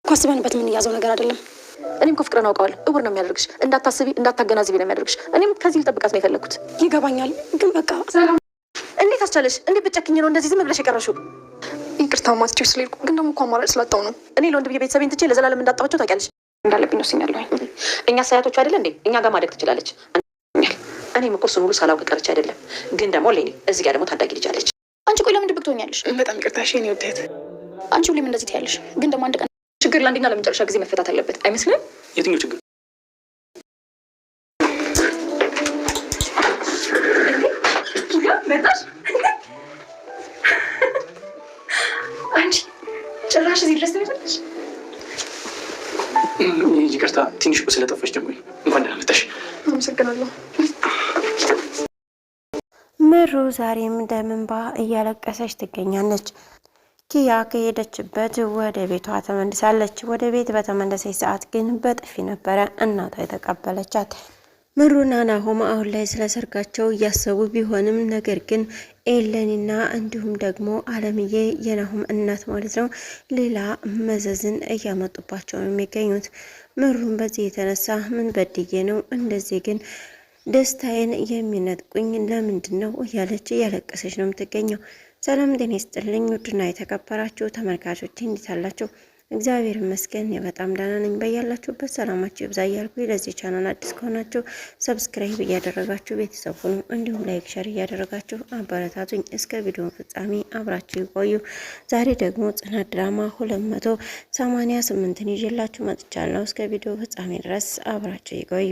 ኮስበንበት ምን ያዘው ነገር አይደለም። እኔም ፍቅርን አውቀዋለሁ። እውር ነው የሚያደርግሽ። እንዳታስቢ እንዳታገናዝቢ ነው የሚያደርግሽ። እኔም ከዚህ ልጠብቃት ነው የፈለኩት። ይገባኛል፣ ግን በቃ እንዴት አስቻለሽ? እንዴት ብጨክኝ ነው እንደዚህ ዝም ብለሽ የቀረሽው? ይቅርታ ማትችው ስለልኩ ግን ደግሞ እኮ አማራጭ ስላጣው ነው። እኔ ለወንድ ብዬ ቤተሰቤን ትቼ ለዘላለም እንዳጣባቸው ታውቂያለሽ። እንዳለብኝ ወስኛለሁ። እኛ ሳያቶቹ አይደለ እንዴ? እኛ ጋር ማደግ ትችላለች። እኔም እኮ እሱን ሁሉ ሳላውቅ ቀርቼ አይደለም። ግን ደግሞ ሌኒ እዚህ ጋር ደግሞ ታዳጊ ልጅ አለች። አንቺ ቆይ ለምን ድብቅ ትሆኛለሽ? በጣም ይቅርታ እኔ ውዴት። አንቺ ሁሌም እንደዚህ ትያለሽ፣ ግን ደግሞ አንድ ቀን ችግር ለአንዴና ለመጨረሻ ጊዜ መፈታት አለበት አይመስልም? የትኛው ችግር? አንቺ ጭራሽ እዚህ ድረስ ትመጣለሽ? ይቅርታ ትንሽ እኮ ስለጠፋሽ ደግሞ እንኳን ደህና መጣሽ። አመሰግናለሁ። ምሩ ዛሬም ደም እንባ እያለቀሰች ትገኛለች። ኪያ ከሄደችበት ወደ ቤቷ ተመልሳለች። ወደ ቤት በተመለሰች ሰዓት ግን በጥፊ ነበረ እናቷ የተቀበለቻት። ምሩና ናሆም አሁን ላይ ስለ ሰርጋቸው እያሰቡ ቢሆንም ነገር ግን ኤለኒና እንዲሁም ደግሞ አለምዬ የናሆም እናት ማለት ነው ሌላ መዘዝን እያመጡባቸው ነው የሚገኙት። ምሩም በዚህ የተነሳ ምን በድዬ ነው እንደዚህ ግን ደስታዬን የሚነጥቁኝ ለምንድን ነው እያለች እያለቀሰች ነው የምትገኘው። ሰላም ጤና ይስጥልኝ ውድና የተከበራችሁ ተመልካቾች እንዴት አላችሁ? እግዚአብሔር ይመስገን በጣም ደህና ነኝ። በያላችሁበት ሰላማችሁ ይብዛ እያልኩ ለዚህ ቻናል አዲስ ከሆናችሁ ሰብስክራይብ እያደረጋችሁ ቤተሰብ ሁኑ፣ እንዲሁም ላይክ ሸር እያደረጋችሁ አበረታቱኝ። እስከ ቪዲዮ ፍጻሜ አብራችሁ ይቆዩ። ዛሬ ደግሞ ጽናት ድራማ 288ን ይዤላችሁ መጥቻለሁ። እስከ ቪዲዮ ፍጻሜ ድረስ አብራችሁ ይቆዩ።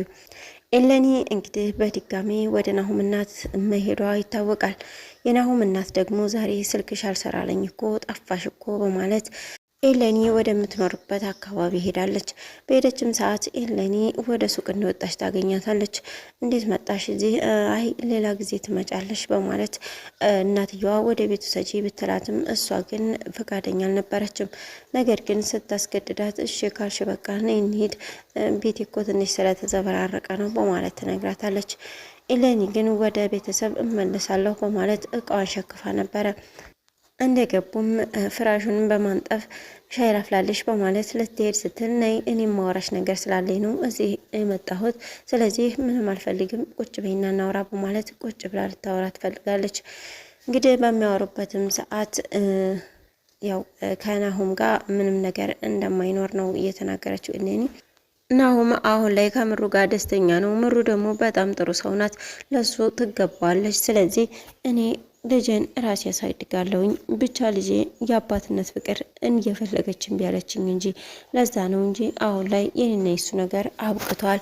ኤለኒ እንግዲህ በድጋሚ ወደ ናሆም እናት መሄዷ ይታወቃል። የናሆም እናት ደግሞ ዛሬ ስልክሽ አልሰራለኝ እኮ ጠፋሽ እኮ በማለት ኤለኒ ወደምትኖርበት አካባቢ ሄዳለች። በሄደችም ሰዓት ኤለኒ ወደ ሱቅ እንደወጣች ታገኛታለች። እንዴት መጣሽ እዚህ? አይ ሌላ ጊዜ ትመጫለሽ በማለት እናትየዋ ወደ ቤቱ ሰጂ ብትላትም እሷ ግን ፈቃደኛ አልነበረችም። ነገር ግን ስታስገድዳት እሺ ካልሽ በቃ ነይ እንሂድ፣ ቤቴ እኮ ትንሽ ስለተዘበራረቀ ነው በማለት ትነግራታለች። ኤለኒ ግን ወደ ቤተሰብ እመለሳለሁ በማለት እቃዋን ሸክፋ ነበረ። እንደገቡም ፍራሹን በማንጠፍ ሻይ ላፍላልሽ በማለት ልትሄድ ስትል ነይ እኔ ማወራሽ ነገር ስላለኝ ነው እዚህ የመጣሁት፣ ስለዚህ ምንም አልፈልግም ቁጭ በይና እናውራ በማለት ቁጭ ብላ ልታወራ ትፈልጋለች። እንግዲህ በሚያወሩበትም ሰዓት ያው ከናሆም ጋር ምንም ነገር እንደማይኖር ነው እየተናገረችው እኔኒ። ናሆም አሁን ላይ ከምሩ ጋር ደስተኛ ነው። ምሩ ደግሞ በጣም ጥሩ ሰው ናት፣ ለሱ ትገባለች። ስለዚህ እኔ ልጄን ራሴ ያሳድጋለሁኝ፣ ብቻ ልጄ የአባትነት ፍቅር እየፈለገችን ቢያለችኝ እንጂ ለዛ ነው እንጂ አሁን ላይ የኔና የሱ ነገር አብቅቷል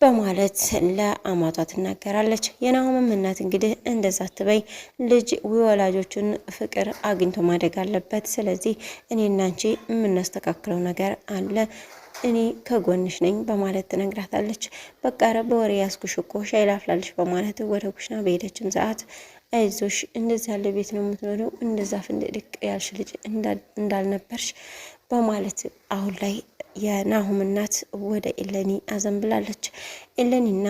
በማለት ለአማቷ ትናገራለች። የናሆምም እናት እንግዲህ እንደዛ ትበይ፣ ልጅ ወላጆቹን ፍቅር አግኝቶ ማደግ አለበት። ስለዚህ እኔና አንቺ የምናስተካክለው ነገር አለ፣ እኔ ከጎንሽ ነኝ በማለት ትነግራታለች። በቃ ኧረ በወሬ ያስኩሽ እኮ ሻይ ላፍላልሽ በማለት ወደ ኩሽና በሄደችም ሰዓት አይዞሽ እንደዚህ ያለ ቤት ነው የምትኖረው፣ እንደዛ ፍንድቅ ያልሽ ልጅ እንዳልነበርሽ በማለት አሁን ላይ የናሆም እናት ወደ ኤለኒ አዘንብላለች። ኤለኒና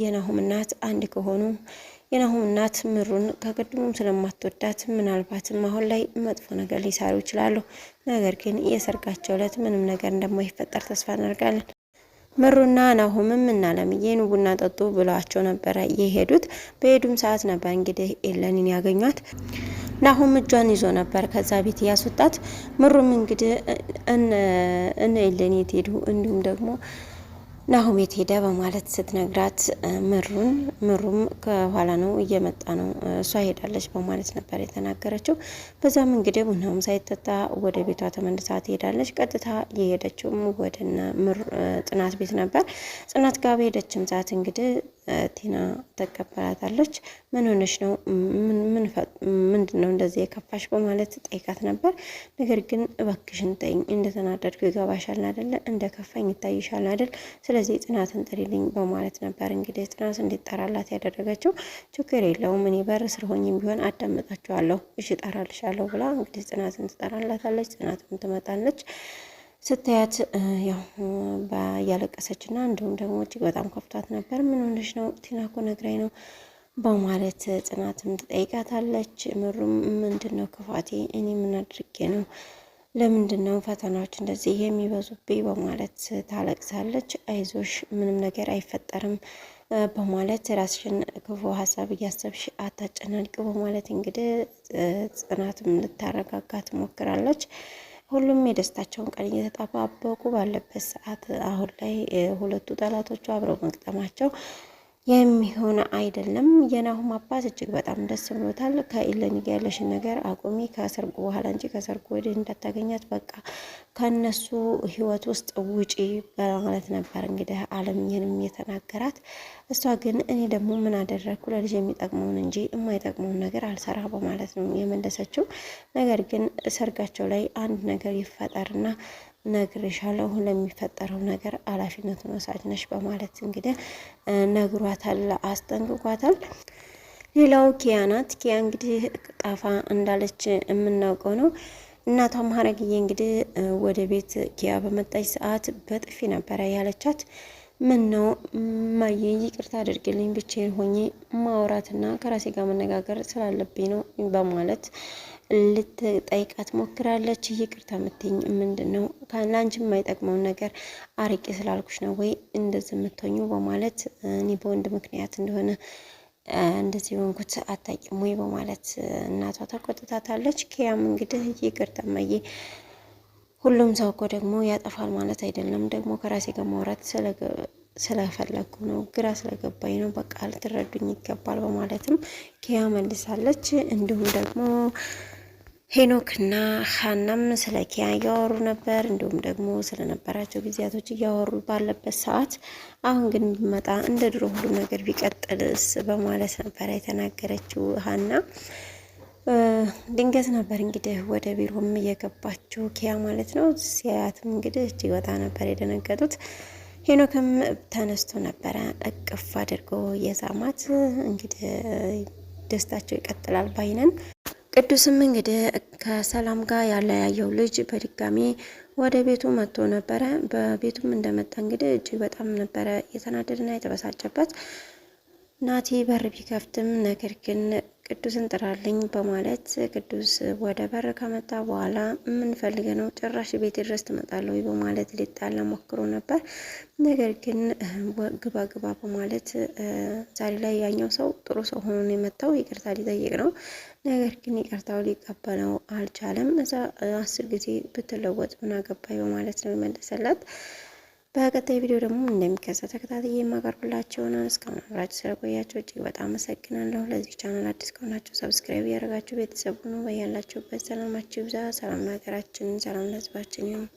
የናሆም እናት አንድ ከሆኑ የናሆም እናት ምሩን ከቅድሙም ስለማትወዳት ምናልባትም አሁን ላይ መጥፎ ነገር ሊሰሩ ይችላሉ። ነገር ግን የሰርጋቸው ዕለት ምንም ነገር እንደማይፈጠር ተስፋ እናደርጋለን። ምሩና ናሆምም እና አለምዬን ቡና ጠጡ ብለዋቸው ነበረ የሄዱት። በሄዱም ሰዓት ነበር እንግዲህ ኤለኒን ያገኟት። ናሆም እጇን ይዞ ነበር ከዛ ቤት ያስወጣት። ምሩም እንግዲህ እነ ኤለኒ የት ሄዱ እንዲሁም ደግሞ ናሆም የት ሄደ በማለት ስትነግራት ምሩም ከኋላ ነው እየመጣ ነው እሷ ሄዳለች በማለት ነበር የተናገረችው። በዛም እንግዲህ ቡናውም ሳይጠጣ ወደ ቤቷ ተመልሳ ትሄዳለች። ቀጥታ የሄደችውም ወደ ጽናት ቤት ነበር። ጽናት ጋር በሄደችም ሰዓት እንግዲህ ቲና ተቀበላታለች። ምን ሆነሽ ነው? ምንድነው እንደዚህ የከፋሽ በማለት ጠይቃት ነበር። ነገር ግን እባክሽን ተይኝ፣ እንደተናደድኩ ይገባሻል አይደለ? እንደከፋኝ ይታይሻል አይደል? ስለዚህ ጽናትን ጥሪልኝ በማለት ነበር እንግዲህ ጽናት እንዲጠራላት ያደረገችው። ችግር የለውም እኔ በር ስር ሆኜም ቢሆን አዳምጣችኋለሁ፣ እሺ እጠራልሻለሁ ብላ እንግዲህ ጽናትን ትጠራላታለች። ጽናትም ትመጣለች። ስታያት ያው ያለቀሰችና እንዲሁም ደግሞ እጅግ በጣም ከፍቷት ነበር። ምን ሆነሽ ነው? ቲና እኮ ነግራኝ ነው በማለት ጽናትም ትጠይቃታለች። ምሩም ምንድነው ክፋቴ? እኔ ምን አድርጌ ነው ለምንድነው ፈተናዎች እንደዚህ የሚበዙብኝ በማለት ታለቅሳለች። አይዞሽ ምንም ነገር አይፈጠርም በማለት ራስሽን ክፉ ሀሳብ እያሰብሽ አታጨናንቂ በማለት እንግዲህ ጽናትም ልታረጋጋ ትሞክራለች። ሁሉም የደስታቸውን ቀን እየተጠባበቁ ባለበት ሰዓት አሁን ላይ ሁለቱ ጠላቶቹ አብረው መግጠማቸው የሚሆን አይደለም። የናሁም አባት እጅግ በጣም ደስ ብሎታል። ከኢለኒ ጋር ያለሽን ነገር አቁሚ፣ ከሰርጉ በኋላ እንጂ ከሰርጉ ወዲህ እንዳታገኛት፣ በቃ ከነሱ ህይወት ውስጥ ውጪ በማለት ነበር እንግዲህ አለምዬንም የተናገራት። እሷ ግን እኔ ደግሞ ምን አደረግኩ ለልጅ የሚጠቅመውን እንጂ የማይጠቅመውን ነገር አልሰራ በማለት ነው የመለሰችው። ነገር ግን ሰርጋቸው ላይ አንድ ነገር ይፈጠርና ነግሬሻለሁ ለሚፈጠረው ነገር ኃላፊነቱን ወሳጅ ነሽ በማለት እንግዲህ ነግሯታል፣ አስጠንቅቋታል። ሌላው ኪያ ናት። ኪያ እንግዲህ ጠፋ እንዳለች የምናውቀው ነው። እናቷ ሀረግዬ እንግዲህ ወደ ቤት ኪያ በመጣች ሰዓት በጥፊ ነበረ ያለቻት። ምን ነው ማየ ይቅርታ አድርግልኝ ብቻዬን ሆኜ ማውራትና ከራሴ ጋር መነጋገር ስላለብኝ ነው በማለት ልትጠይቃት ሞክራለች። ይቅርታ የምትይኝ ምንድነው? ለአንቺ የማይጠቅመውን ነገር አርቄ ስላልኩሽ ነው ወይ እንደዚህ የምትሆኙ? በማለት እኔ በወንድ ምክንያት እንደሆነ እንደዚህ የሆንኩት አታውቂም ወይ? በማለት እናቷ ተቆጥታታለች። ኪያም እንግዲህ ይቅርታ እማዬ፣ ሁሉም ሰው እኮ ደግሞ ያጠፋል ማለት አይደለም። ደግሞ ከራሴ ጋር ማውራት ስለፈለኩ ነው፣ ግራ ስለገባኝ ነው፣ በቃ ልትረዱኝ ይገባል በማለትም ኪያ መልሳለች። እንዲሁም ደግሞ ሄኖክና ሀናም ስለ ኪያ እያወሩ ነበር። እንዲሁም ደግሞ ስለነበራቸው ጊዜያቶች እያወሩ ባለበት ሰዓት አሁን ግን ቢመጣ እንደ ድሮ ሁሉ ነገር ቢቀጥልስ በማለት ነበር የተናገረችው ሀና። ድንገት ነበር እንግዲህ ወደ ቢሮም እየገባችው ኪያ ማለት ነው። ሲያያትም እንግዲህ እጅግ በጣም ነበር የደነገጡት። ሄኖክም ተነስቶ ነበረ እቅፍ አድርጎ የሳማት። እንግዲህ ደስታቸው ይቀጥላል ባይነን። ቅዱስም እንግዲህ ከሰላም ጋር ያለያየው ልጅ በድጋሚ ወደ ቤቱ መጥቶ ነበረ። በቤቱም እንደመጣ እንግዲህ እጅግ በጣም ነበረ የተናደደና የተበሳጨበት። ናቲ በር ቢከፍትም ነገር ግን ቅዱስን ጥራልኝ በማለት ቅዱስ ወደ በር ከመጣ በኋላ የምንፈልገ ነው ጭራሽ ቤት ድረስ ትመጣለህ ወይ በማለት ሊጣላ ሞክሮ ነበር። ነገር ግን ግባ ግባ በማለት ዛሬ ላይ ያኛው ሰው ጥሩ ሰው ሆኖ የመጣው ይቅርታ ሊጠይቅ ነው። ነገር ግን ይቅርታው ሊቀበለው አልቻለም። እዛ 10 ጊዜ ብትለወጥ ምን አገባኝ በማለት ነው የመለሰላት። በቀጣይ ቪዲዮ ደግሞ እንደሚከሰት ተከታታይ የማቀርብላችሁ ነው። እስካሁን አብራችሁ ስለቆያችሁ እጅግ በጣም አመሰግናለሁ። ለዚህ ቻናል አዲስ ከሆናችሁ ሰብስክራይብ ያደረጋችሁ ቤተሰብ ሁኑ። በያላችሁበት ሰላማችሁ ይብዛ። ሰላም ለሀገራችን፣ ሰላም ለሕዝባችን ይሁን።